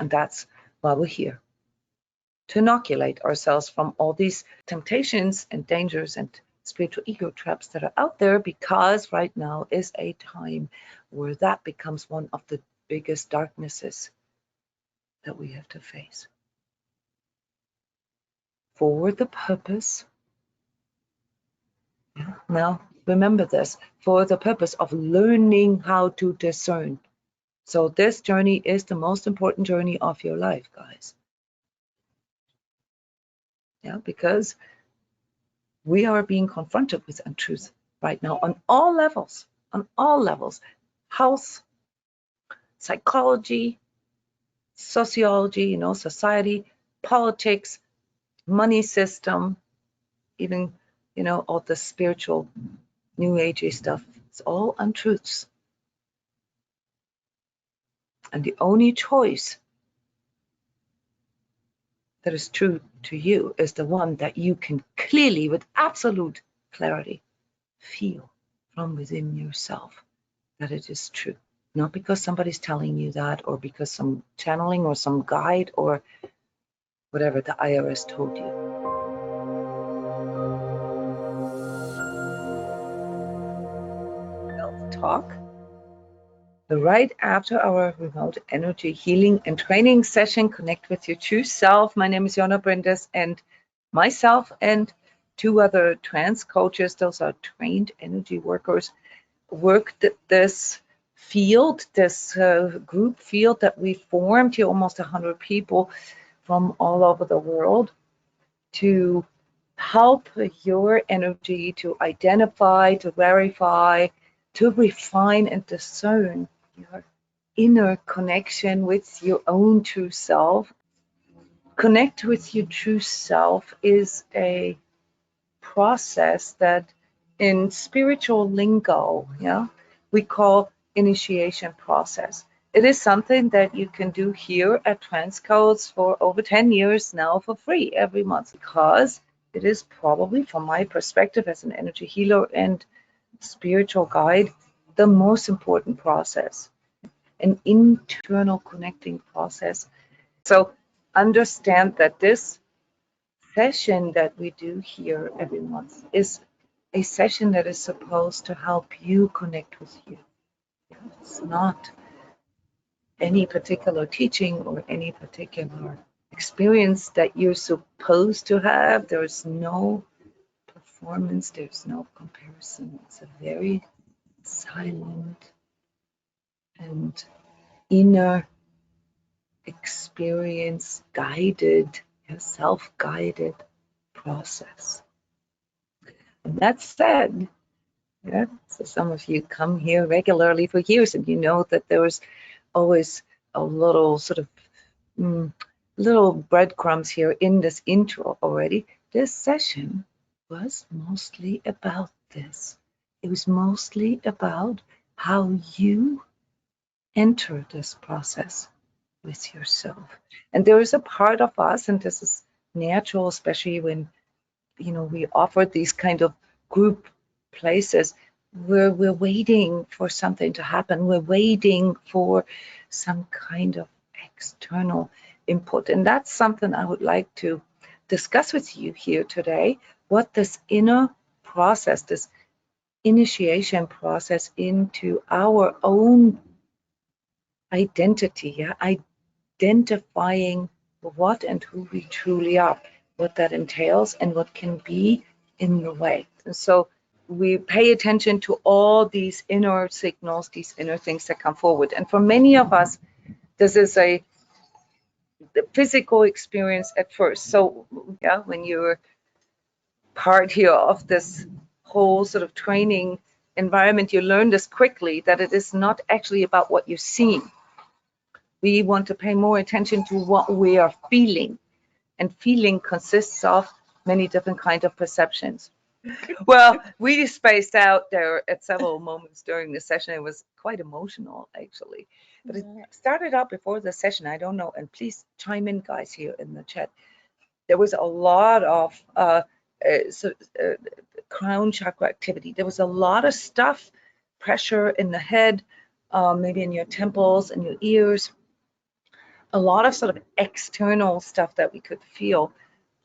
And that's why we're here, to inoculate ourselves from all these temptations and dangers and spiritual ego traps that are out there, because right now is a time where that becomes one of the biggest darknesses that we have to face. For the purpose, now remember this, for the purpose of learning how to discern. So this journey is the most important journey of your life, guys. Yeah, because we are being confronted with untruth right now on all levels, health, psychology, sociology, society, politics, money system, even, all the spiritual new agey stuff. It's all untruths. And the only choice that is true to you is the one that you can clearly, with absolute clarity, feel from within yourself that it is true. Not because somebody's telling you that, or because some channeling or some guide or whatever the IRS told you. Self-talk. Right after our remote energy healing and training session, connect with your true self. My name is Jona Bryndis, and myself and 2 other trans coaches, those are trained energy workers, worked this field, this group field that we formed here, almost 100 people from all over the world, to help your energy to identify, to verify, to refine and discern your inner connection with your own true self. Connect with your true self is a process that in spiritual lingo, we call initiation process. It is something that you can do here at transCODES for over 10 years now for free every month, because it is probably, from my perspective as an energy healer and spiritual guide, the most important process, an internal connecting process. So understand that this session that we do here every month is a session that is supposed to help you connect with you. It's not any particular teaching or any particular experience that you're supposed to have. There's no performance, there's no comparison. It's a very silent and inner experience guided, self-guided process. And that said, so some of you come here regularly for years, and you know that there was always a little sort of little breadcrumbs here in this intro already. This session was mostly about this. It was mostly about how you enter this process with yourself. And there is a part of us, and this is natural, especially when we offer these kind of group places where we're waiting for something to happen. We're waiting for some kind of external input. And that's something I would like to discuss with you here today, what this inner process, this initiation process into our own identity, identifying what and who we truly are, what that entails and what can be in the way. And so we pay attention to all these inner signals, these inner things that come forward. And for many of us, this is a physical experience at first. So when you're part here of this whole sort of training environment, you learn this quickly, that it is not actually about what you're seeing. We want to pay more attention to what we are feeling. And feeling consists of many different kinds of perceptions. Well, we spaced out there at several moments during the session. It was quite emotional, actually. But it started out before the session. I don't know. And please chime in, guys, here in the chat. There was a lot of crown chakra activity. There was a lot of stuff, pressure in the head, maybe in your temples and your ears. a lot of sort of external stuff that we could feel,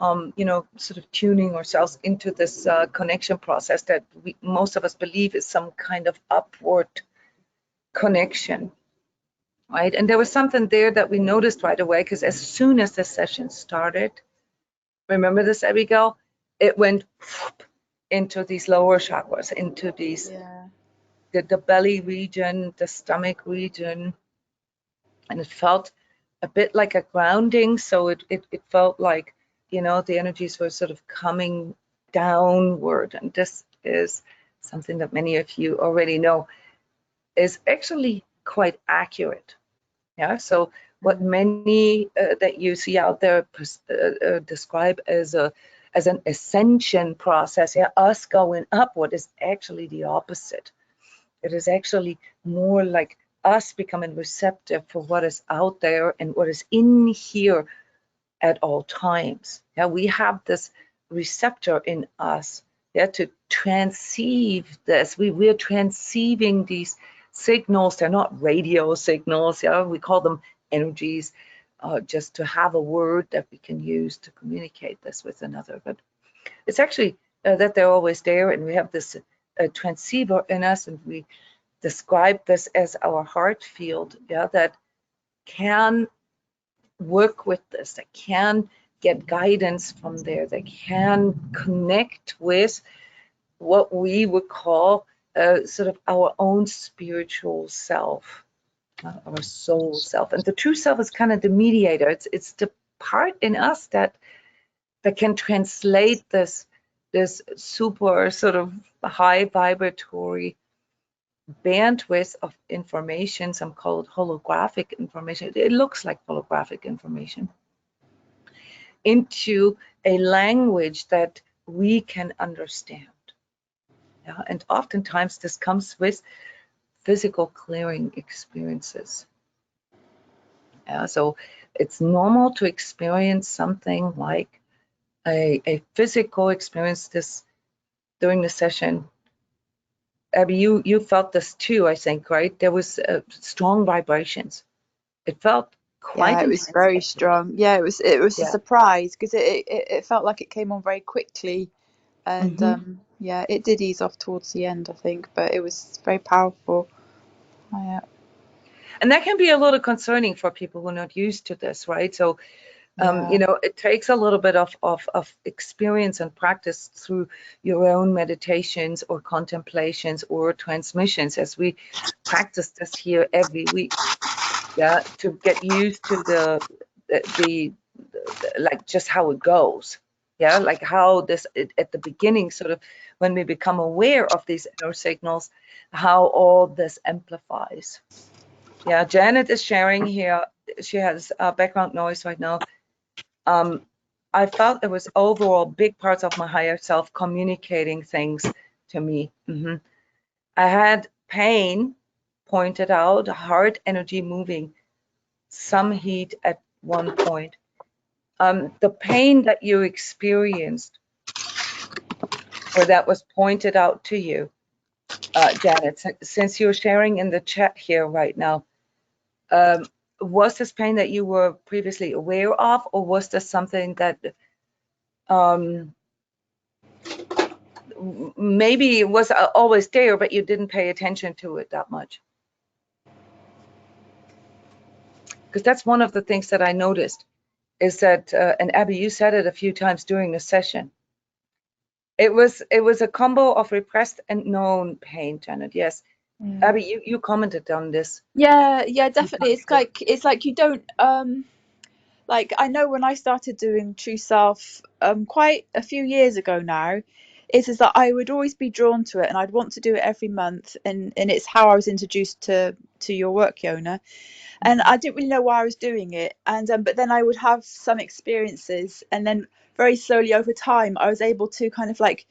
sort of tuning ourselves into this connection process that most of us believe is some kind of upward connection, right? And there was something there that we noticed right away, because as soon as the session started, remember this, Abigail? It went into these lower chakras, into these, the belly region, the stomach region, and it felt a bit like a grounding. So it felt like, the energies were sort of coming downward. And this is something that many of you already know is actually quite accurate. Yeah. So what many that you see out there describe as an ascension process, us going upward, is actually the opposite. It is actually more like us becoming receptive for what is out there and what is in here at all times. Yeah, we have this receptor in us, yeah, to transceive this. We're transceiving these signals. They're not radio signals. Yeah, we call them energies, just to have a word that we can use to communicate this with another. But it's actually that they're always there, and we have this transceiver in us, and we describe this as our heart field, yeah, that can work with this, that can get guidance from there, that can connect with what we would call sort of our own spiritual self, our soul self. And the true self is kind of the mediator. It's the part in us that can translate this super sort of high vibratory bandwidth of information, some call it holographic information. It looks like holographic information, into a language that we can understand. Yeah? And oftentimes this comes with physical clearing experiences. Yeah? So it's normal to experience something like a physical experience this during the session. Abby, you felt this too, I think, right? There was strong vibrations. It felt quite it was very strong. Yeah, it was a surprise, because it felt like it came on very quickly, and it did ease off towards the end, I think, but it was very powerful. Yeah. And that can be a little concerning for people who are not used to this, right? So it takes a little bit of experience and practice through your own meditations or contemplations or transmissions, as we practice this here every week, yeah, to get used to the like just how it goes, yeah, like how this at the beginning, sort of when we become aware of these inner signals, how all this amplifies. Yeah, Janet is sharing here. She has background noise right now. I felt there was overall big parts of my higher self communicating things to me. I had pain pointed out, heart energy moving, some heat at one point. The pain that you experienced, or that was pointed out to you, Janet, since you're sharing in the chat here right now, was this pain that you were previously aware of, or was this something that maybe it was always there, but you didn't pay attention to it that much? Because that's one of the things that I noticed, is that, and Abby, you said it a few times during the session, it was a combo of repressed and known pain, Janet. Yes. Abby, you commented on this. Yeah, definitely. It's like you don't like, I know when I started doing True Self quite a few years ago now, it is that I would always be drawn to it, and I'd want to do it every month, and it's how I was introduced to your work, Jona. And I didn't really know why I was doing it, and but then I would have some experiences, and then very slowly over time I was able to kind of like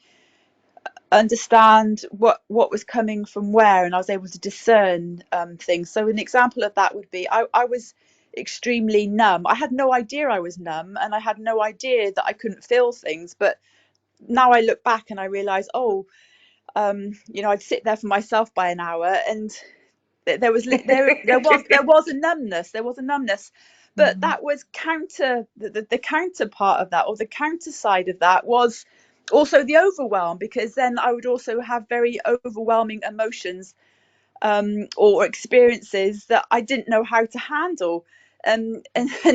understand what was coming from where, and I was able to discern things. So an example of that would be I was extremely numb. I had no idea I was numb, and I had no idea that I couldn't feel things. But now I look back and I realize, I'd sit there for myself by an hour, and There was a numbness. There was a numbness, but that was the counterpart of that, or the counter side of that, was also the overwhelm, because then I would also have very overwhelming emotions, or experiences that I didn't know how to handle. And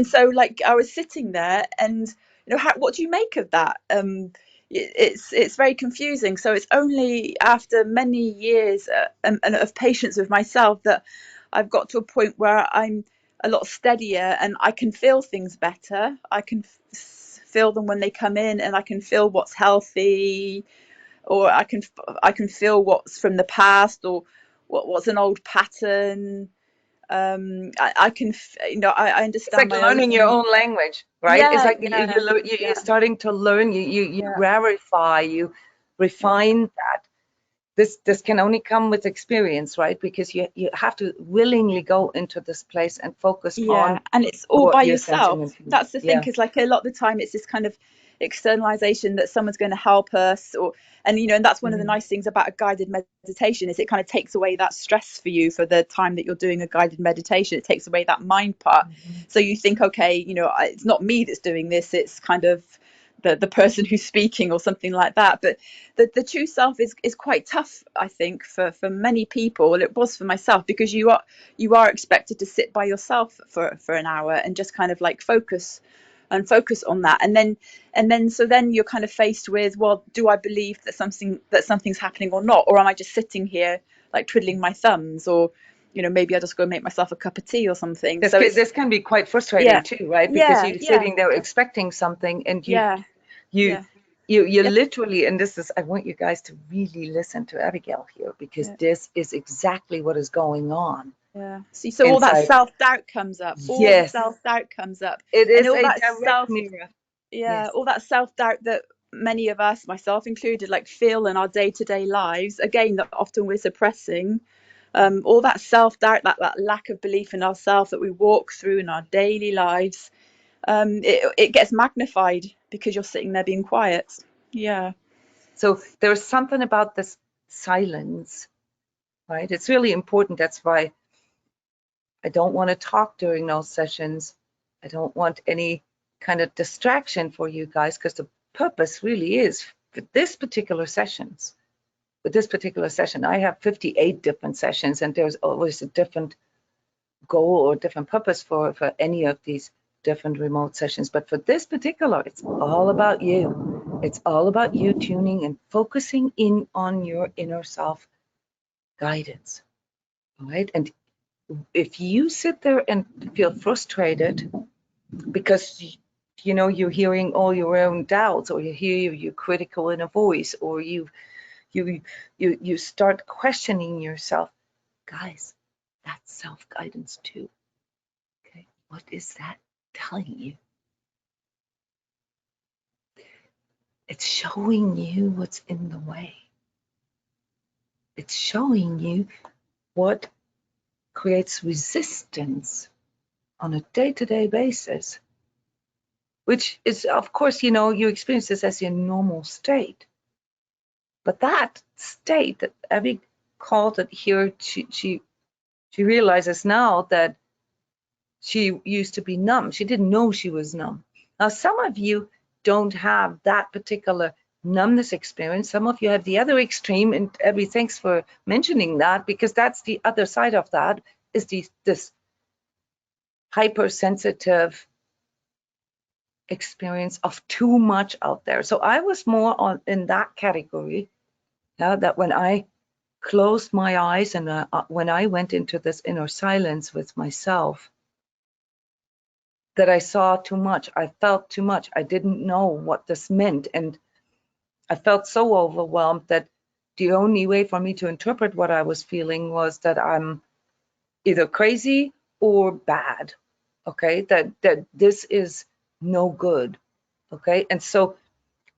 so, like, I was sitting there, and what do you make of that? It's very confusing. So it's only after many years of patience with myself that I've got to a point where I'm a lot steadier, and I can feel things better. I can feel them when they come in, and I can feel what's healthy, or I can feel what's from the past, or what's an old pattern. I can, I understand. It's like learning your own language, right? It's like you're starting to learn. You rarify, you refine that. This can only come with experience, right? Because you have to willingly go into this place and focus on, and it's all by yourself. That's the thing, because like a lot of the time it's this kind of externalization that someone's going to help us, and that's one of the nice things about a guided meditation, is it kind of takes away that stress for you for the time that you're doing a guided meditation. It takes away that mind part. So you think, okay, it's not me that's doing this, it's kind of the person who's speaking, or something like that. But the true self is quite tough, I think, for many people. It was for myself, because you are expected to sit by yourself for an hour and just kind of like focus on that, and then you're kind of faced with, well, do I believe that something's happening or not, or am I just sitting here like twiddling my thumbs, or maybe I just go make myself a cup of tea or something. This can be quite frustrating too, right? Because you're sitting there expecting something, and you literally, and this is, I want you guys to really listen to Abigail here, because this is exactly what is going on. See, so all that self-doubt comes up. The self-doubt comes up. It is a direct mirror. All that self-doubt that many of us, myself included, like feel in our day-to-day lives, again, that often we're suppressing. All that self-doubt, that lack of belief in ourselves that we walk through in our daily lives, it gets magnified because you're sitting there being quiet. So there's something about this silence, right? It's really important. That's why I don't want to talk during those sessions. I don't want any kind of distraction for you guys, because the purpose really is for this particular sessions. With this particular session, I have 58 different sessions, and there's always a different goal or different purpose for any of these different remote sessions. But for this particular, it's all about you. It's all about you tuning and focusing in on your inner self guidance, all right? And if you sit there and feel frustrated because you're hearing all your own doubts, or you hear your critical inner voice, or you start questioning yourself, guys, that's self-guidance too. Okay, what is that telling you? It's showing you what's in the way. It's showing you what creates resistance on a day-to-day basis, which is, of course, you experience this as your normal state. But that state that Abby called it here, she realizes now that she used to be numb. She didn't know she was numb. Now, some of you don't have that particular numbness experience. Some of you have the other extreme, and Abby, thanks for mentioning that, because that's the other side of that, is this hypersensitive experience of too much out there. So I was more in that category, that when I closed my eyes and when I went into this inner silence with myself, that I saw too much, I felt too much, I didn't know what this meant, and I felt so overwhelmed that the only way for me to interpret what I was feeling was that I'm either crazy or bad, okay, that this is no good, okay. And so,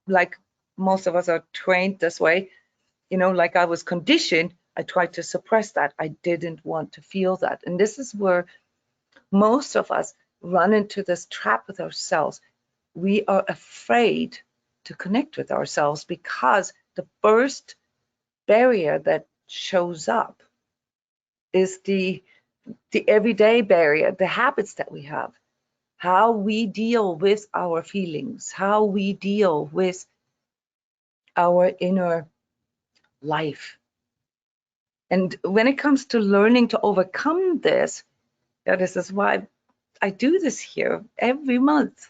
like most of us are trained this way, like I was conditioned, I tried to suppress that. I didn't want to feel that. And this is where most of us run into this trap with ourselves. We are afraid to connect with ourselves, because the first barrier that shows up is the everyday barrier, the habits that we have, how we deal with our feelings, how we deal with our inner life. And when it comes to learning to overcome this, this is why I do this here every month.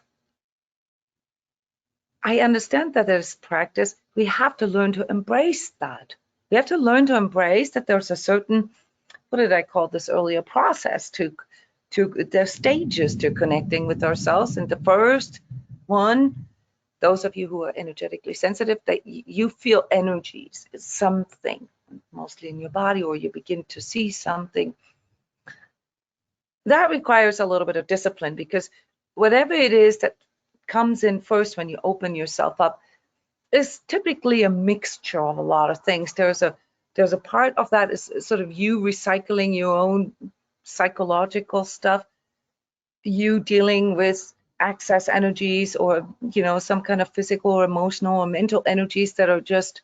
I understand that there's practice. We have to learn to embrace that. We have to learn to embrace that there's a certain, what did I call this earlier, process to the stages to connecting with ourselves. And the first one, those of you who are energetically sensitive, that you feel energies, something, mostly in your body, or you begin to see something. That requires a little bit of discipline, because whatever it is that comes in first when you open yourself up is typically a mixture of a lot of things. There's a part of that is sort of you recycling your own psychological stuff, you dealing with excess energies, or some kind of physical or emotional or mental energies that are just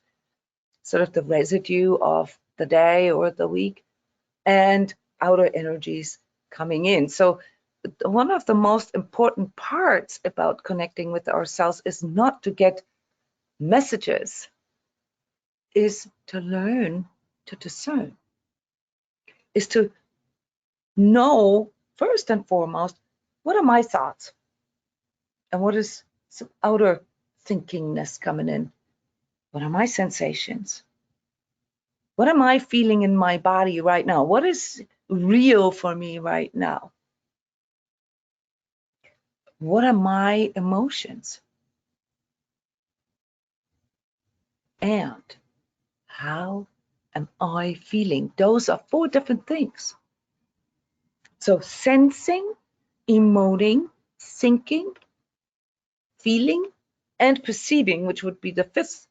sort of the residue of the day or the week, and outer energies coming in. So one of the most important parts about connecting with ourselves is not to get messages, is to learn to discern, is to know first and foremost, what are my thoughts and what is some outer thinkingness coming in? What are my sensations? What am I feeling in my body right now? What is real for me right now? What are my emotions? And how am I feeling? Those are 4 different things. So sensing, emoting, thinking, feeling, and perceiving, which would be the 5th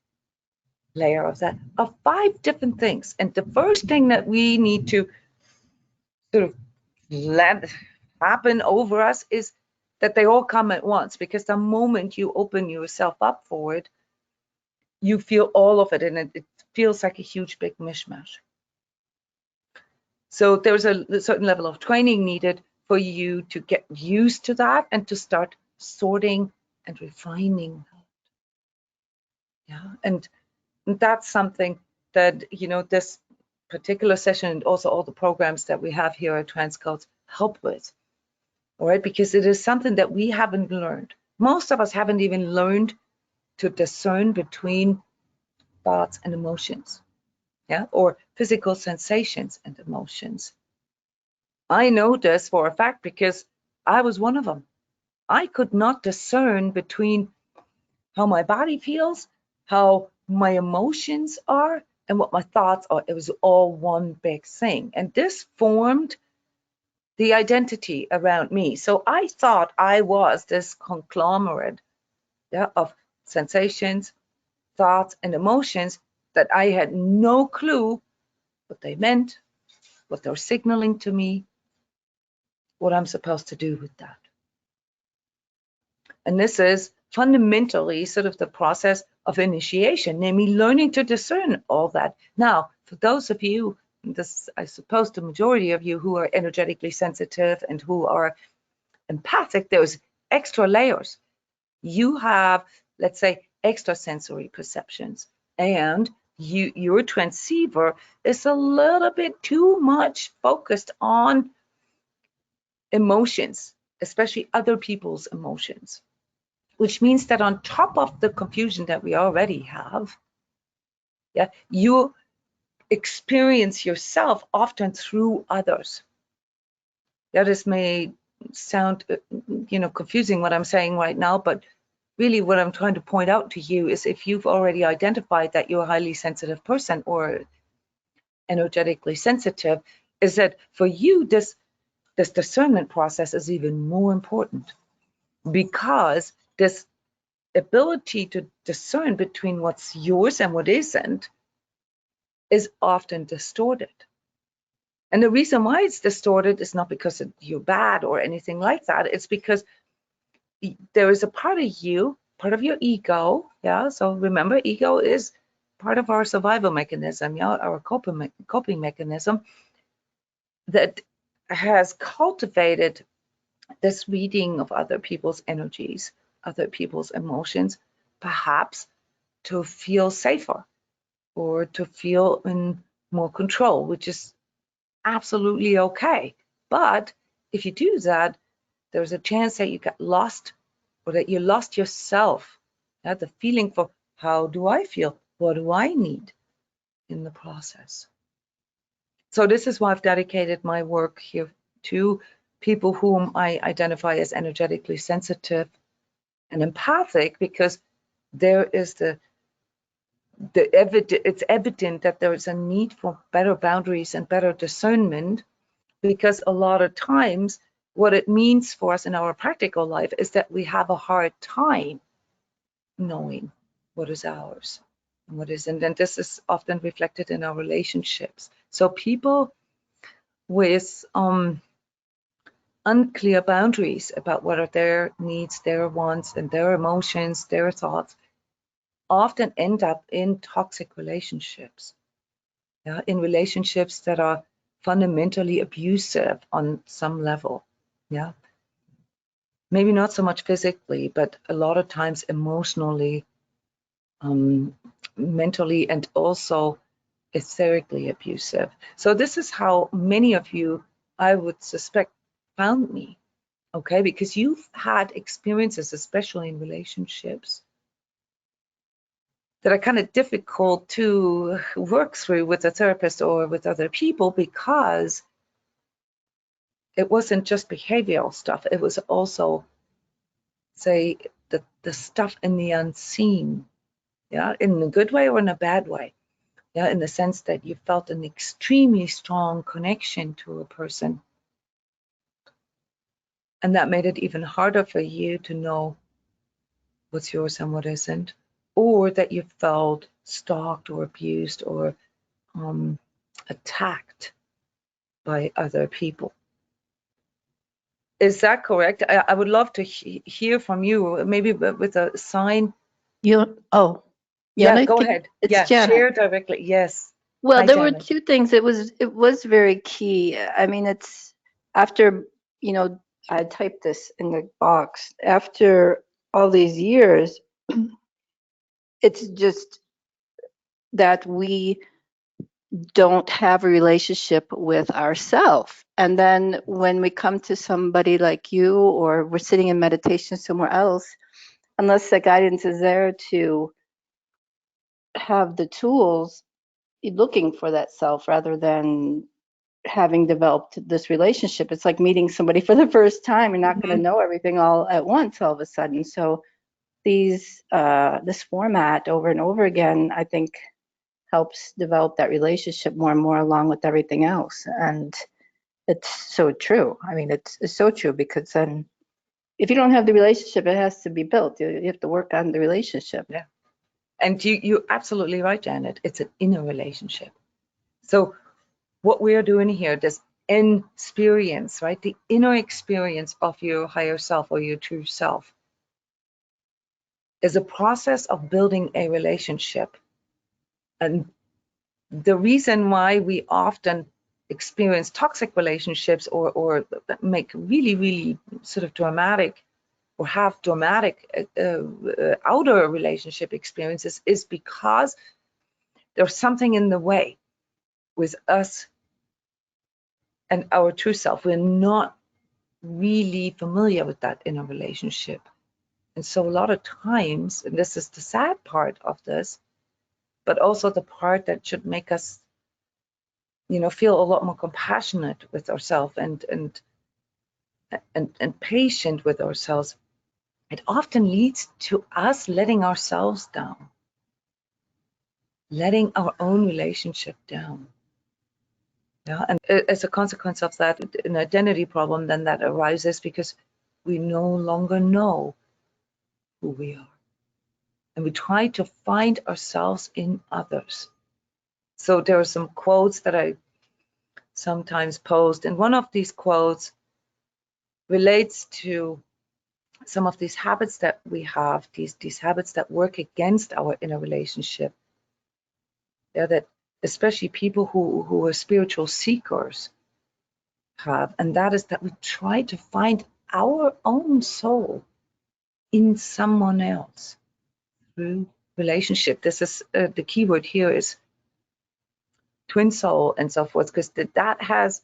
layer of that, are 5 different things. And the first thing that we need to sort of let happen over us is that they all come at once, because the moment you open yourself up for it, you feel all of it, and it feels like a huge big mishmash. So there's a certain level of training needed for you to get used to that and to start sorting and refining. Yeah, and that's something that this particular session, and also all the programs that we have here at transCODES, help with. All right, because it is something that we haven't learned. Most of us haven't even learned to discern between thoughts and emotions, yeah, or physical sensations and emotions. I know this for a fact because I was one of them. I could not discern between how my body feels, how my emotions are, and what my thoughts are. It was all one big thing. And this formed the identity around me. So I thought I was this conglomerate, yeah, of sensations, thoughts, and emotions that I had no clue what they meant, what they're signaling to me, what I'm supposed to do with that. And this is fundamentally sort of the process of initiation, namely learning to discern all that. Now, for those of you, this, I suppose the majority of you who are energetically sensitive and who are empathic, there's extra layers. You have, let's say, extrasensory perceptions, and your transceiver is a little bit too much focused on emotions, especially other people's emotions, which means that on top of the confusion that we already have, yeah, you experience yourself often through others. Yeah, this may sound, confusing what I'm saying right now, but really what I'm trying to point out to you is, if you've already identified that you're a highly sensitive person or energetically sensitive, is that for you, this discernment process is even more important, because this ability to discern between what's yours and what isn't is often distorted. And the reason why it's distorted is not because you're bad or anything like that. It's because there is a part of you, part of your ego, yeah? So remember, ego is part of our survival mechanism, yeah, our coping mechanism, that has cultivated this reading of other people's energies, other people's emotions, perhaps to feel safer or to feel in more control, which is absolutely okay. But if you do that, there's a chance that you get lost or that you lost yourself. The feeling for how do I feel? What do I need in the process? So this is why I've dedicated my work here to people whom I identify as energetically sensitive and empathic, because there is it's evident that there is a need for better boundaries and better discernment, because a lot of times what it means for us in our practical life is that we have a hard time knowing what is ours and what isn't. And this is often reflected in our relationships. So people with unclear boundaries about what are their needs, their wants, and their emotions, their thoughts, often end up in toxic relationships. In relationships that are fundamentally abusive on some level. Maybe not so much physically, but a lot of times emotionally, mentally, and also etherically abusive. So this is how many of you, I would suspect, found me, okay? Because you've had experiences, especially in relationships, that are kind of difficult to work through with a therapist or with other people, because it wasn't just behavioral stuff. It was also, say, the stuff in the unseen, in a good way or in a bad way. In the sense that you felt an extremely strong connection to a person. And that made it even harder for you to know what's yours and what isn't, or that you felt stalked or abused or attacked by other people. Is that correct? I would love to hear from you, maybe with a sign. Jona, Go ahead. It's Jana. Share directly. Yes. Well, Hi, there were Jana. two things. It was very key. I mean, it's after, I typed this in the box. After all these years, it's just that we don't have a relationship with ourselves. And then when we come to somebody like you, or we're sitting in meditation somewhere else, unless the guidance is there to have the tools, looking for that self rather than having developed this relationship. It's like meeting somebody for the first time. You're not going to know everything all at once all of a sudden. So this format over and over again, I think, helps develop that relationship more and more along with everything else. And it's so true. I mean, it's so true, because then if you don't have the relationship, it has to be built. You have to work on the relationship. Yeah. And you're absolutely right, Janet. It's an inner relationship. So what we're doing here, this experience, right? The inner experience of your higher self or your true self, is a process of building a relationship. And the reason why we often experience toxic relationships or make really, really sort of dramatic or have dramatic outer relationship experiences is because there's something in the way with us and our true self. We're not really familiar with that inner relationship. And so a lot of times, and this is the sad part of this, but also the part that should make us, feel a lot more compassionate with ourselves and patient with ourselves, it often leads to us letting ourselves down, letting our own relationship down. And as a consequence of that, an identity problem then that arises because we no longer know who we are. And we try to find ourselves in others. So there are some quotes that I sometimes post, and one of these quotes relates to some of these habits that we have, these habits that work against our inner relationship. That especially people who are spiritual seekers have, and that is that we try to find our own soul in someone else through relationship. This is the key word here is twin soul and so forth, because that has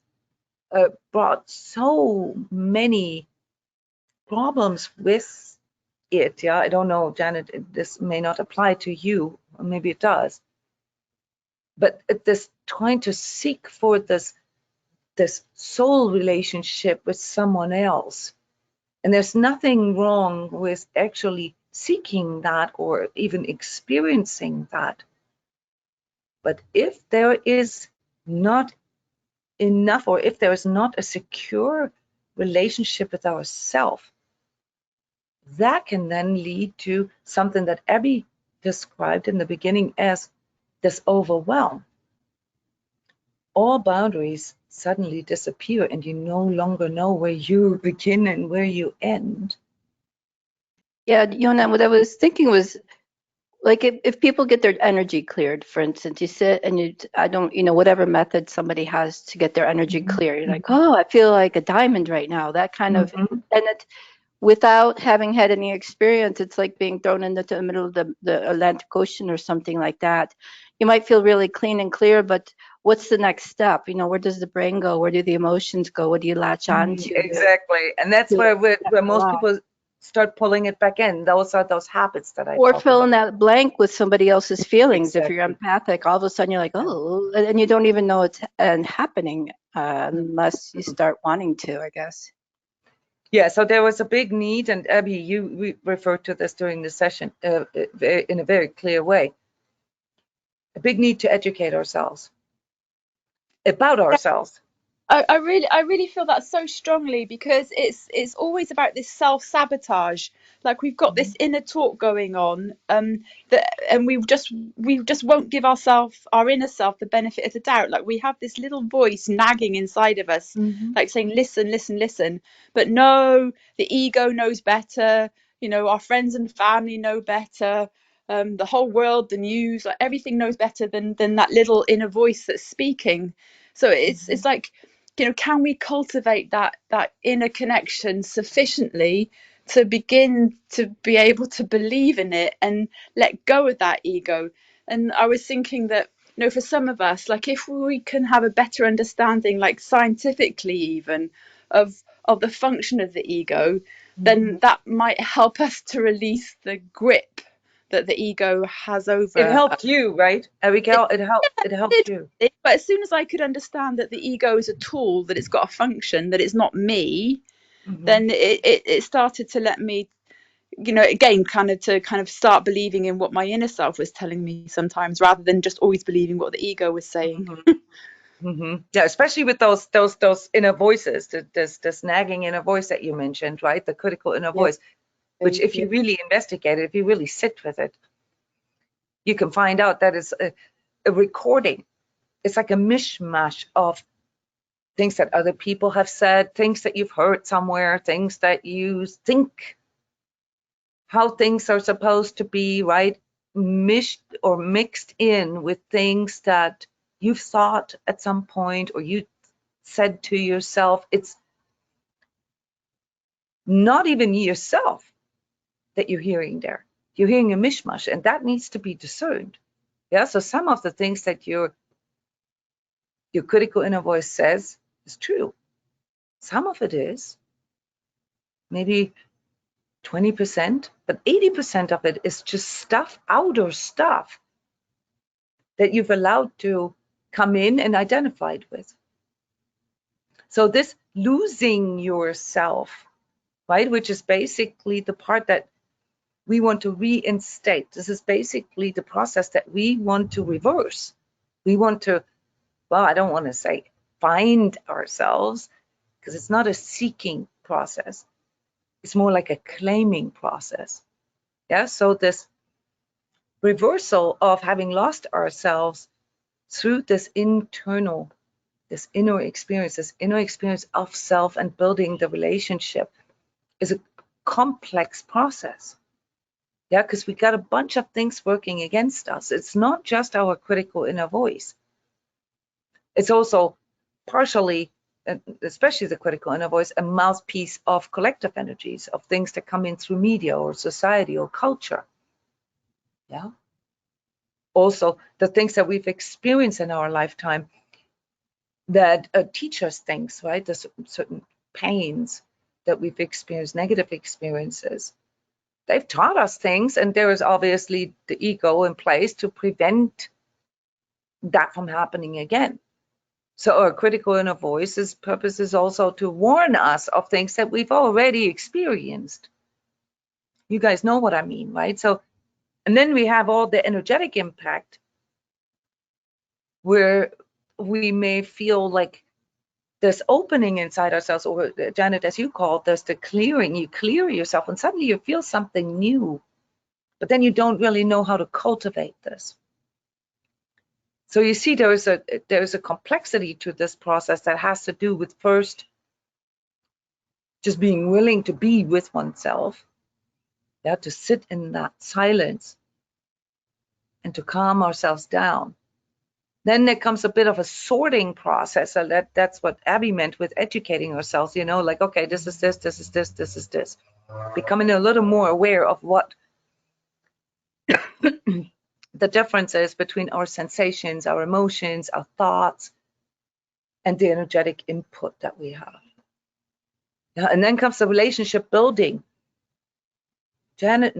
brought so many problems with it. Yeah, I don't know, Janet, this may not apply to you, or maybe it does, but this trying to seek for this soul relationship with someone else. And there's nothing wrong with actually seeking that or even experiencing that. But if there is not enough, or if there is not a secure relationship with ourselves, that can then lead to something that Abby described in the beginning as this overwhelm. All boundaries suddenly disappear and you no longer know where you begin and where you end. Yeah, Jona, what I was thinking was, like, if people get their energy cleared, for instance, you sit and I don't, whatever method somebody has to get their energy clear, you're like, oh, I feel like a diamond right now, that kind of, and it, without having had any experience, it's like being thrown into the middle of the Atlantic Ocean or something like that. You might feel really clean and clear, but what's the next step? Where does the brain go? Where do the emotions go? What do you latch on to? Exactly. And that's where most people start pulling it back in. Those are those habits that I or talk filling about. that blank with somebody else's feelings. Exactly. If you're empathic, all of a sudden you're like, oh, and you don't even know it's happening unless you start wanting to, I guess. Yeah, so there was a big need, and Abby, you referred to this during the session in a very clear way. A big need to educate ourselves about ourselves. I really feel that so strongly, because it's always about this self-sabotage. Like, we've got this inner talk going on, and we just won't give our inner self the benefit of the doubt. Like, we have this little voice nagging inside of us, like saying, listen, listen, listen. But no, the ego knows better. Our friends and family know better. The whole world, the news, like everything knows better than that little inner voice that's speaking. So it's like, can we cultivate that inner connection sufficiently to begin to be able to believe in it and let go of that ego? And I was thinking that, for some of us, like, if we can have a better understanding, like scientifically even, of the function of the ego, then that might help us to release the grip that the ego has over. It helped you, right, Abigail? It helped you. But as soon as I could understand that the ego is a tool, that it's got a function, that it's not me, then it started to let me, again, kind of start believing in what my inner self was telling me sometimes, rather than just always believing what the ego was saying. Yeah, especially with those inner voices, this nagging inner voice that you mentioned, right? The critical inner voice, which, if you really investigate it, if you really sit with it, you can find out that it's a recording. It's like a mishmash of things that other people have said, things that you've heard somewhere, things that you think how things are supposed to be, right? Mixed in with things that you've thought at some point, or you said to yourself. It's not even yourself that you're hearing there. You're hearing a mishmash, and that needs to be discerned. Yeah, so some of the things that your critical inner voice says is true. Some of it is maybe 20%, but 80% of it is just stuff, outer stuff that you've allowed to come in and identified with. So this losing yourself, right, which is basically the part that we want to reinstate. This is basically the process that we want to reverse. We want to, well, I don't want to say find ourselves, because it's not a seeking process. It's more like a claiming process. Yeah, so this reversal of having lost ourselves through this inner experience of self and building the relationship is a complex process. Yeah, because we got a bunch of things working against us. It's not just our critical inner voice. It's also partially especially the critical inner voice, a mouthpiece of collective energies, of things that come in through media or society or culture. Yeah. Also, the things that we've experienced in our lifetime that teach us things, right? There's certain pains that we've experienced, negative experiences. They've taught us things, and there is obviously the ego in place to prevent that from happening again. So our critical inner voice's purpose is also to warn us of things that we've already experienced. You guys know what I mean, right? So, and then we have all the energetic impact where we may feel like this opening inside ourselves, or Janet, as you call it, there's the clearing. You clear yourself and suddenly you feel something new, but then you don't really know how to cultivate this. So you see, there's a complexity to this process that has to do with first just being willing to be with oneself, yeah, to sit in that silence and to calm ourselves down. Then there comes a bit of a sorting process. So that's what Abby meant with educating ourselves, you know, like, okay, this is this, this is this, this is this. Becoming a little more aware of what the difference is between our sensations, our emotions, our thoughts, and the energetic input that we have. Yeah, and then comes the relationship building. Janet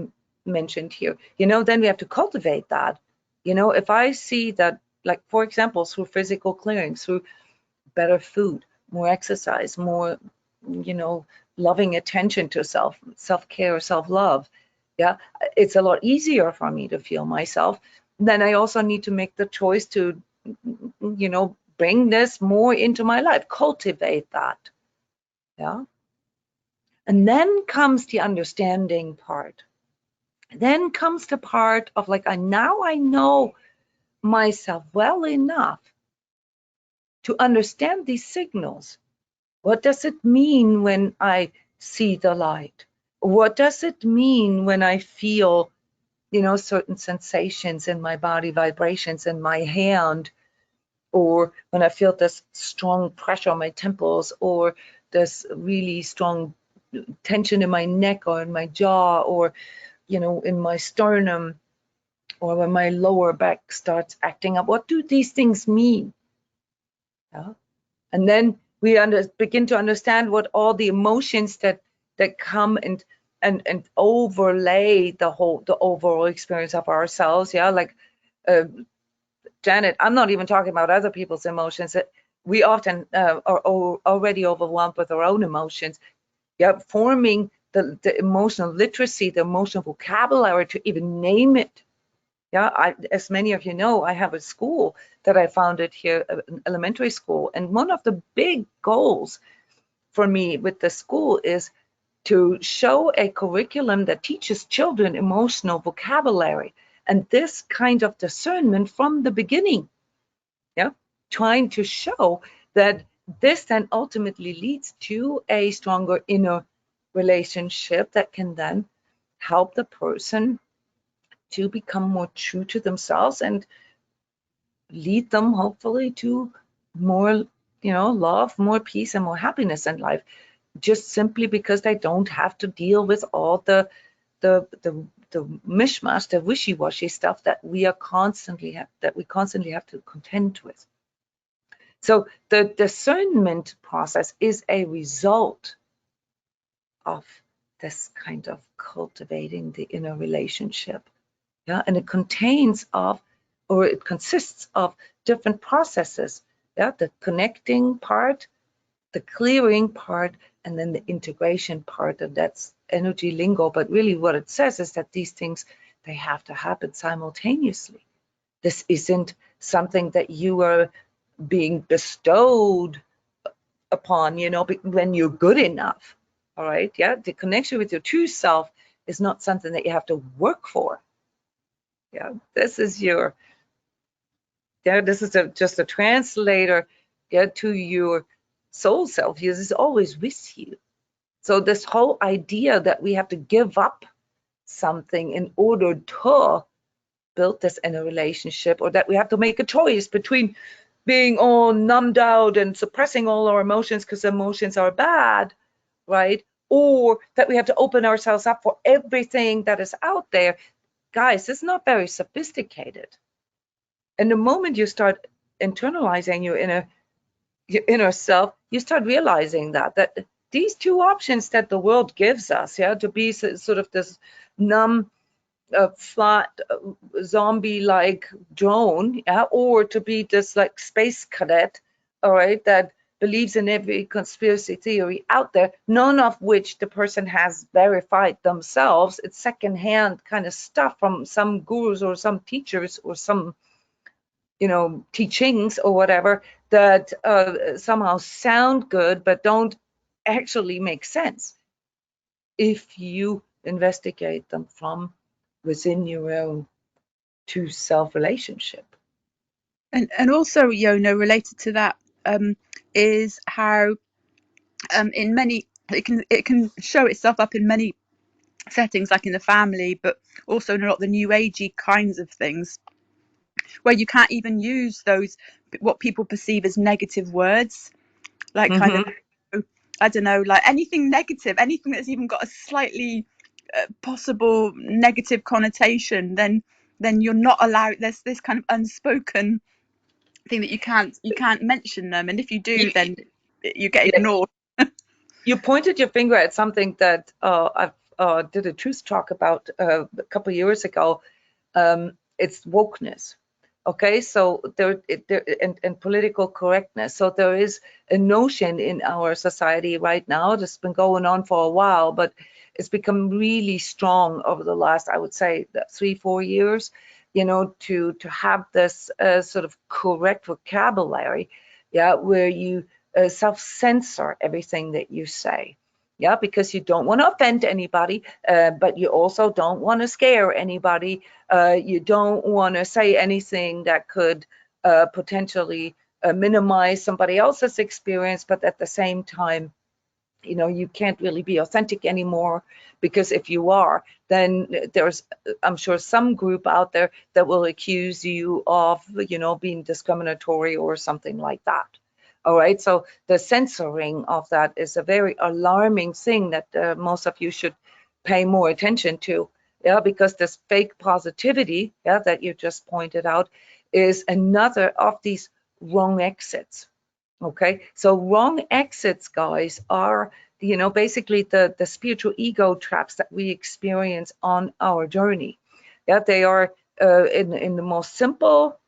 mentioned here, you know, then we have to cultivate that. You know, if I see that, like, for example, through physical clearing, through better food, more exercise, more, you know, loving attention to self-care, self-love, yeah, it's a lot easier for me to feel myself. Then I also need to make the choice to, you know, bring this more into my life, cultivate that, yeah. And then comes the understanding part. Then comes the part of like, now I know myself well enough to understand these signals. What does it mean when I see the light? What does it mean when I feel, you know, certain sensations in my body, vibrations in my hand, or when I feel this strong pressure on my temples, or this really strong tension in my neck or in my jaw, or, you know, in my sternum, or when my lower back starts acting up. What do these things mean? Yeah. And then we begin to understand what all the emotions that come and overlay the overall experience of ourselves. Yeah, like Janet, I'm not even talking about other people's emotions. We often are already overwhelmed with our own emotions. Yeah, forming the emotional literacy, the emotional vocabulary to even name it. Yeah, as many of you know, I have a school that I founded here, an elementary school. And one of the big goals for me with the school is to show a curriculum that teaches children emotional vocabulary and this kind of discernment from the beginning. Yeah, trying to show that this then ultimately leads to a stronger inner relationship that can then help the person to become more true to themselves and lead them hopefully to more, you know, love, more peace, and more happiness in life, just simply because they don't have to deal with all the mishmash, the wishy-washy stuff that we constantly have to contend with. So the discernment process is a result of this kind of cultivating the inner relationship. Yeah, and it consists of different processes. Yeah, the connecting part, the clearing part, and then the integration part. And that's energy lingo, but really what it says is that these things, they have to happen simultaneously. This isn't something that you are being bestowed upon, you know, when you're good enough. All right, yeah, the connection with your true self is not something that you have to work for. Yeah, this is just a translator, yeah, to your soul self. This is always with you. So this whole idea that we have to give up something in order to build this inner relationship, or that we have to make a choice between being all numbed out and suppressing all our emotions because emotions are bad, right? Or that we have to open ourselves up for everything that is out there. Guys, it's not very sophisticated. And the moment you start internalizing your inner self, you start realizing that these two options that the world gives us, yeah, to be sort of this numb, flat, zombie-like drone, yeah, or to be this like space cadet, all right, that believes in every conspiracy theory out there, none of which the person has verified themselves. It's secondhand kind of stuff from some gurus or some teachers or some, you know, teachings or whatever that somehow sound good but don't actually make sense if you investigate them from within your own to self relationship. And also, Jona, related to that, is how in many it can show itself up in many settings, like in the family, but also in a lot of the new agey kinds of things, where you can't even use those what people perceive as negative words, like kind of, I don't know, like anything negative, anything that's even got a slightly possible negative connotation, then you're not allowed. There's this kind of unspoken thing that you can't mention them, and if you do, then you get ignored. You pointed your finger at something that I did a truth talk about a couple of years ago. It's wokeness. Okay, so there and political correctness. So there is a notion in our society right now that's been going on for a while, but it's become really strong over the last, I would say, 3-4 years. You know, to have this sort of correct vocabulary, yeah, where you self-censor everything that you say. Yeah, because you don't want to offend anybody, but you also don't want to scare anybody. You don't want to say anything that could potentially minimize somebody else's experience, but at the same time, you know, you can't really be authentic anymore, because if you are, then there's, I'm sure, some group out there that will accuse you of, you know, being discriminatory or something like that. All right, so the censoring of that is a very alarming thing that most of you should pay more attention to, yeah, because this fake positivity, yeah, that you just pointed out is another of these wrong exits. Okay, so wrong exits, guys, are, you know, basically the spiritual ego traps that we experience on our journey. Yeah, they are in the most simple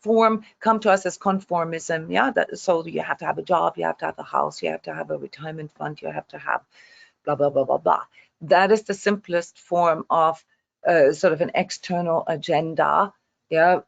form come to us as conformism. Yeah, so you have to have a job, you have to have a house, you have to have a retirement fund, you have to have blah blah blah blah blah. That is the simplest form of sort of an external agenda. Yeah,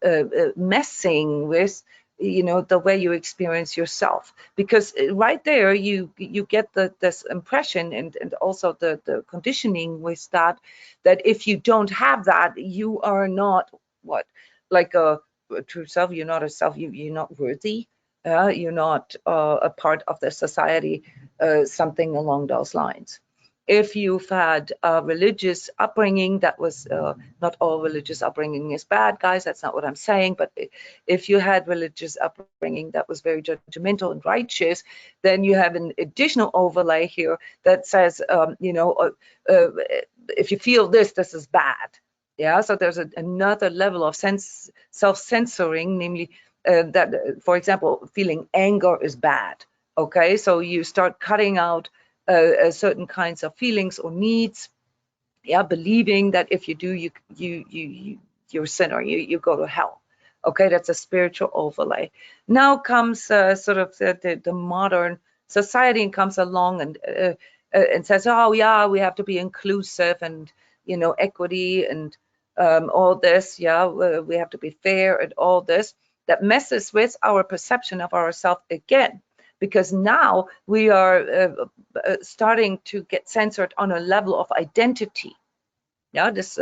messing with, you know, the way you experience yourself, because right there you get this impression and also the conditioning with that if you don't have that, you are not what, like a true self. You're not a self. You're not worthy. You're not a part of the society. Something along those lines. If you've had a religious upbringing that was, not all religious upbringing is bad, guys, that's not what I'm saying, but if you had religious upbringing that was very judgmental and righteous, then you have an additional overlay here that says, you know, if you feel this is bad. Yeah, so there's another level of self-censoring, namely that, for example, feeling anger is bad. Okay, so you start cutting out certain kinds of feelings or needs, yeah, believing that if you do, you're a sinner, you go to hell. Okay, that's a spiritual overlay. Now comes sort of the modern society and comes along and says, oh yeah, we have to be inclusive and, you know, equity and all this, yeah, we have to be fair and all this. That messes with our perception of ourselves again, because now we are starting to get censored on a level of identity. Yeah, this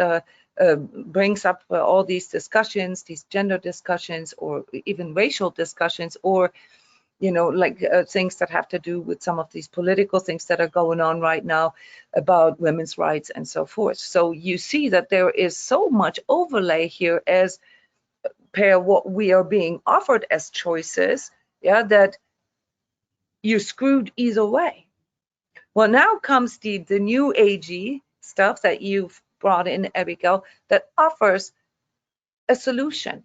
brings up all these discussions, these gender discussions, or even racial discussions, or, you know, like things that have to do with some of these political things that are going on right now about women's rights and so forth. So you see that there is so much overlay here as compare what we are being offered as choices, yeah, that you're screwed either way. Well, now comes the new agey stuff that you've brought in, Abigail, that offers a solution.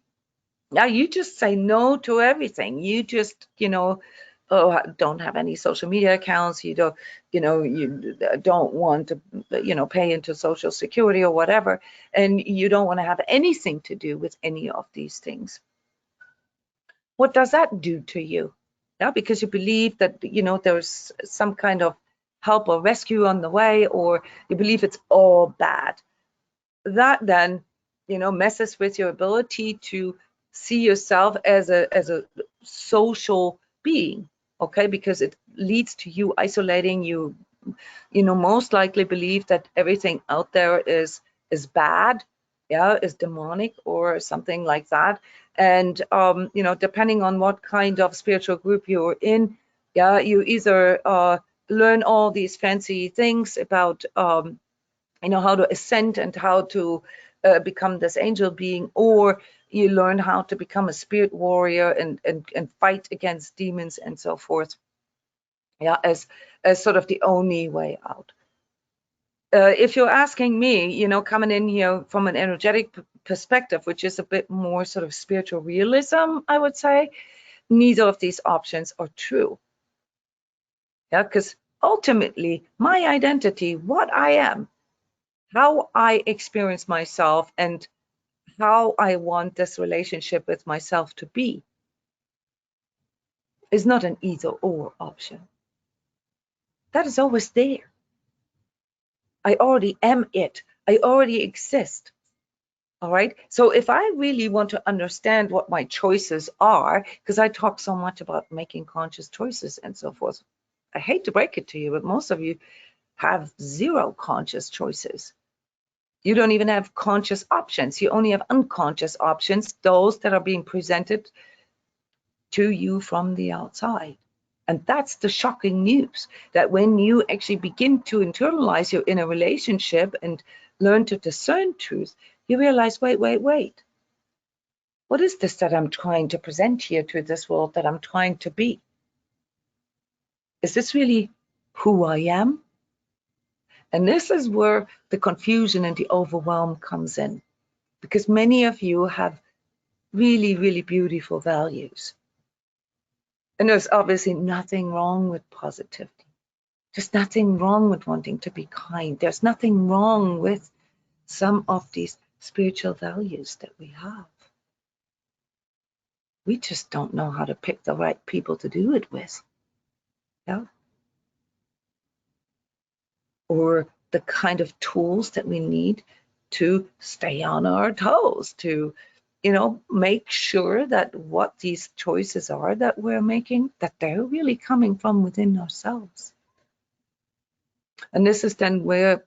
Now you just say no to everything. You just, don't have any social media accounts. You don't, you don't want to, pay into Social Security or whatever, and you don't want to have anything to do with any of these things. What does that do to you? Yeah, because you believe that, there's some kind of help or rescue on the way, or you believe it's all bad. That then, messes with your ability to see yourself as a social being, okay? Because it leads to you isolating. You most likely believe that everything out there is bad, yeah, is demonic or something like that. And depending on what kind of spiritual group you're in, yeah, you either learn all these fancy things about how to ascend and how to become this angel being, or you learn how to become a spirit warrior and fight against demons and so forth, yeah, as sort of the only way out. If you're asking me, coming in here from an energetic perspective, which is a bit more sort of spiritual realism, I would say, neither of these options are true. Yeah, because ultimately, my identity, what I am, how I experience myself, and how I want this relationship with myself to be, is not an either-or option. That is always there. I already am it. I already exist. All right. So if I really want to understand what my choices are, because I talk so much about making conscious choices and so forth, I hate to break it to you, but most of you have zero conscious choices. You don't even have conscious options. You only have unconscious options, those that are being presented to you from the outside. And that's the shocking news, that when you actually begin to internalize your inner relationship and learn to discern truth, you realize, wait. What is this that I'm trying to present here to this world, that I'm trying to be? Is this really who I am? And this is where the confusion and the overwhelm comes in, because many of you have really, really beautiful values. And there's obviously nothing wrong with positivity. There's nothing wrong with wanting to be kind. There's nothing wrong with some of these spiritual values that we have. We just don't know how to pick the right people to do it with. Yeah. Or the kind of tools that we need to stay on our toes, to, make sure that what these choices are that we're making, that they're really coming from within ourselves. And this is then where,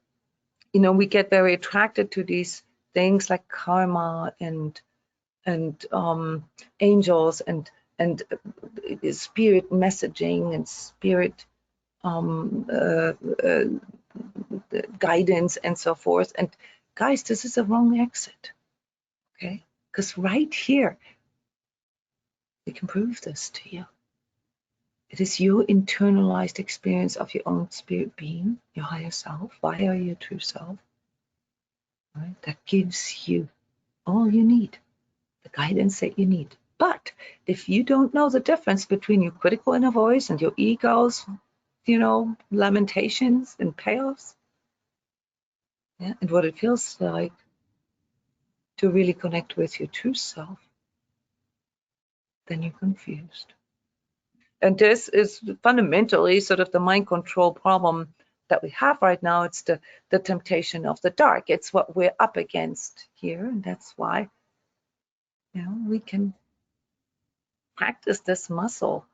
we get very attracted to these things like karma and angels and spirit messaging and spirit guidance and so forth. And guys, this is a wrong exit, okay? Because right here, we can prove this to you. It is your internalized experience of your own spirit being, your higher self, via your true self, right? That gives you all you need, the guidance that you need. But if you don't know the difference between your critical inner voice and your ego's, lamentations and payoffs, yeah, and what it feels like to really connect with your true self, then you're confused. And this is fundamentally sort of the mind control problem that we have right now. It's the temptation of the dark. It's what we're up against here, and that's why, we can practice this muscle,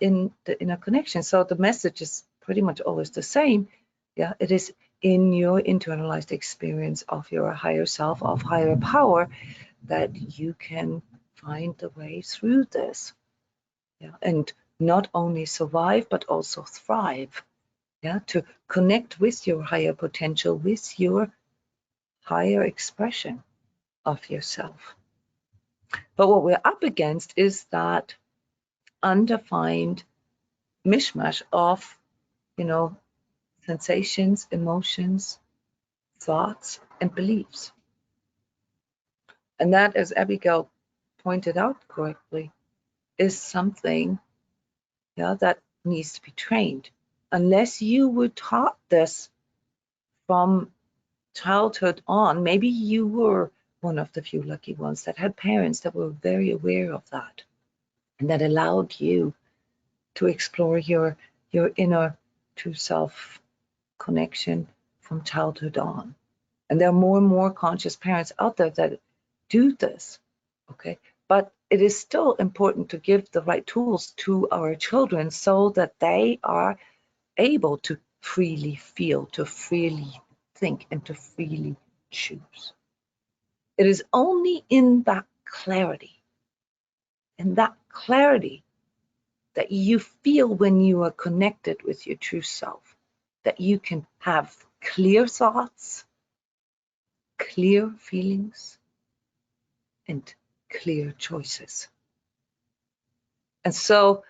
in the inner connection. So the message is pretty much always the same. Yeah, it is in your internalized experience of your higher self, of higher power, that you can find the way through this. Yeah, and not only survive, but also thrive. Yeah, to connect with your higher potential, with your higher expression of yourself. But what we're up against is that undefined mishmash of, sensations, emotions, thoughts, and beliefs. And that, as Abigail pointed out correctly, is something that needs to be trained. Unless you were taught this from childhood on, maybe you were one of the few lucky ones that had parents that were very aware of that and that allowed you to explore your inner true self connection from childhood on. And there are more and more conscious parents out there that do this, okay? But it is still important to give the right tools to our children so that they are able to freely feel, to freely think, and to freely choose. It is only in that clarity that you feel when you are connected with your true self, that you can have clear thoughts, clear feelings, and clear choices. And so,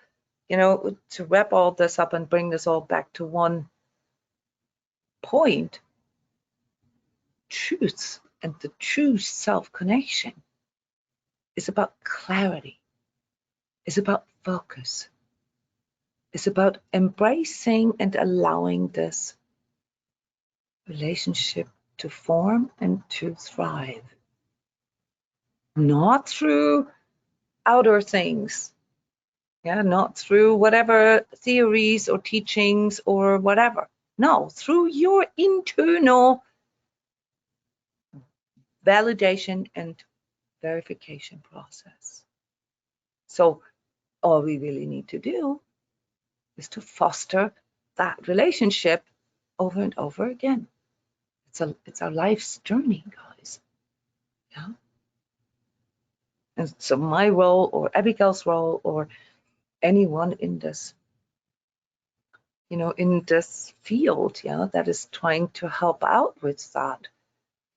to wrap all this up and bring this all back to one point, truth and the true self-connection is about clarity, is about focus, is about embracing and allowing this relationship to form and to thrive. Not through outer things, not through whatever theories or teachings or whatever. No, through your internal validation and verification process. So all we really need to do is to foster that relationship over and over again. It's our life's journey, guys. Yeah. And so my role, or Abigail's role, or anyone in this, in this field, that is trying to help out with that,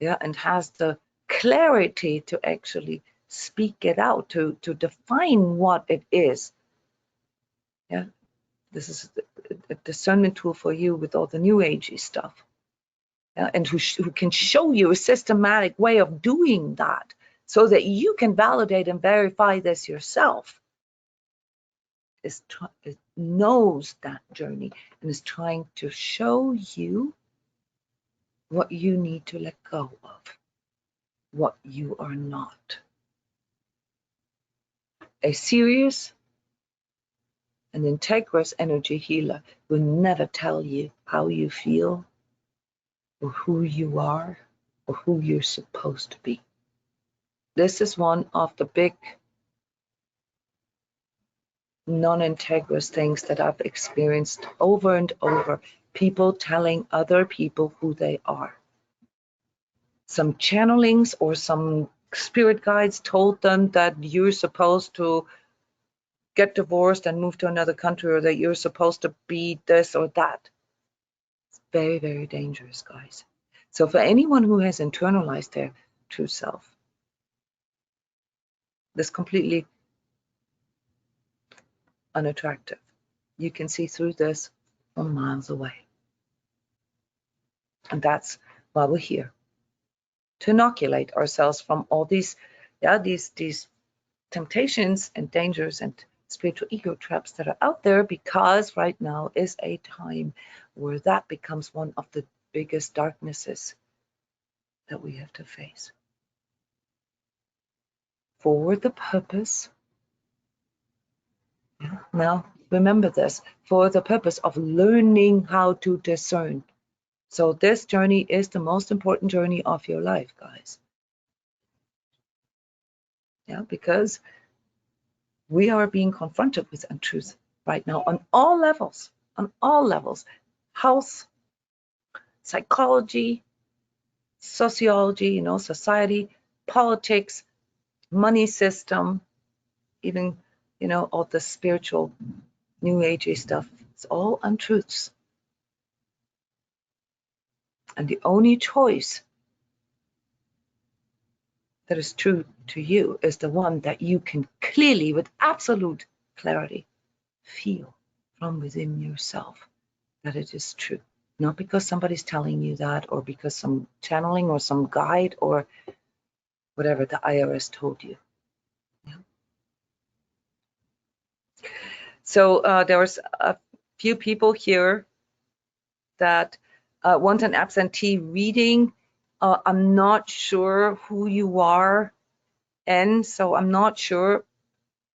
and has the clarity to actually speak it out, to define what it is. Yeah, this is a discernment tool for you with all the new agey stuff. And who can show you a systematic way of doing that so that you can validate and verify this yourself, it knows that journey and is trying to show you what you need to let go of, what you are not. A serious and integrous energy healer will never tell you how you feel or who you are or who you're supposed to be. This is one of the big non-integrous things that I've experienced over and over. People telling other people who they are. Some channelings or some spirit guides told them that you're supposed to get divorced and move to another country, or that you're supposed to be this or that. It's very, very dangerous, guys. So for anyone who has internalized their true self, this completely unattractive. You can see through this from miles away. And that's why we're here, to inoculate ourselves from all these temptations and dangers and spiritual ego traps that are out there, because right now is a time where that becomes one of the biggest darknesses that we have to face. For the purpose, now remember this, for the purpose of learning how to discern. So this journey is the most important journey of your life, guys. Because we are being confronted with untruth right now on all levels, health, psychology, sociology, society, politics, money system, even, all the spiritual new agey stuff. It's all untruths. And the only choice that is true to you is the one that you can clearly, with absolute clarity, feel from within yourself that it is true. Not because somebody's telling you that, or because some channeling or some guide or whatever the IRS told you. Yeah. So there was a few people here that want an absentee reading. I'm not sure who you are, and so I'm not sure.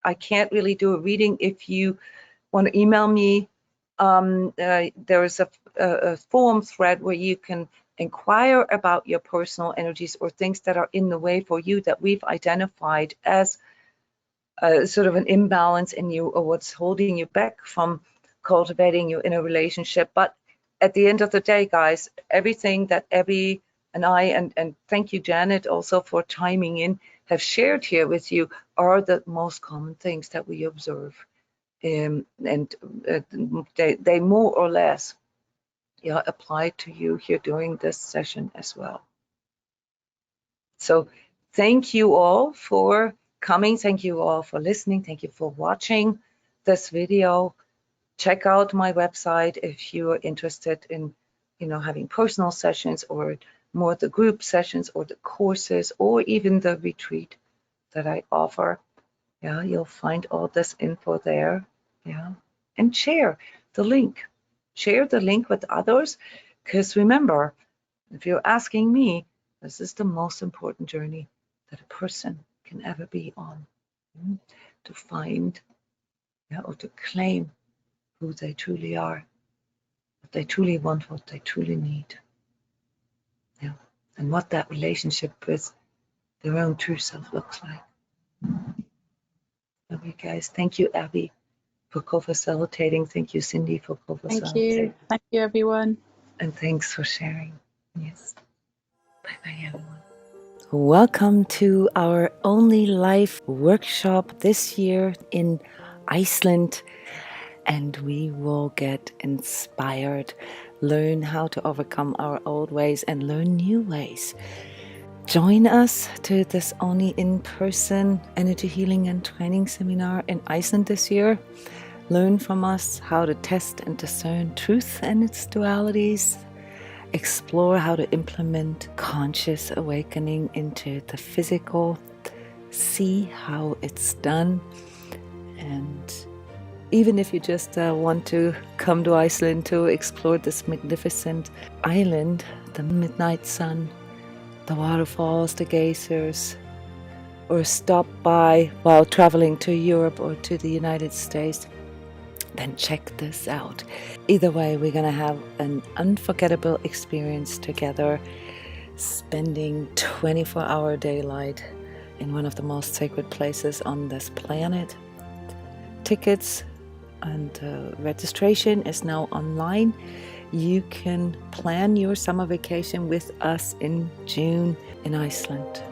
I can't really do a reading. If you want to email me, there is a forum thread where you can inquire about your personal energies or things that are in the way for you that we've identified as sort of an imbalance in you, or what's holding you back from cultivating your inner relationship. But at the end of the day, guys, everything that Abby and I, and thank you, Janet, also for chiming in, have shared here with you are the most common things that we observe. And they more or less apply to you here during this session as well. So thank you all for coming. Thank you all for listening. Thank you for watching this video. Check out my website if you are interested in, having personal sessions or more the group sessions or the courses or even the retreat that I offer. Yeah, you'll find all this info there. Yeah, and share the link. Share the link with others, because remember, if you're asking me, this is the most important journey that a person can ever be on, to find or to claim who they truly are, what they truly want, what they truly need. Yeah, and what that relationship with their own true self looks like. Okay, guys, thank you, Abby, for co-facilitating. Thank you, Cindy, for co-facilitating. Thank you, everyone. And thanks for sharing. Yes. Bye-bye, everyone. Welcome to our Only Life workshop this year in Iceland. And we will get inspired, learn how to overcome our old ways and learn new ways. Join us to this only in-person energy healing and training seminar in Iceland this year. Learn from us how to test and discern truth and its dualities. Explore how to implement conscious awakening into the physical. See how it's done. And even if you just want to come to Iceland to explore this magnificent island, the midnight sun, the waterfalls, the geysers, or stop by while traveling to Europe or to the United States, then check this out. Either way, we're going to have an unforgettable experience together, spending 24-hour daylight in one of the most sacred places on this planet. Tickets and registration is now online. You can plan your summer vacation with us in June in Iceland.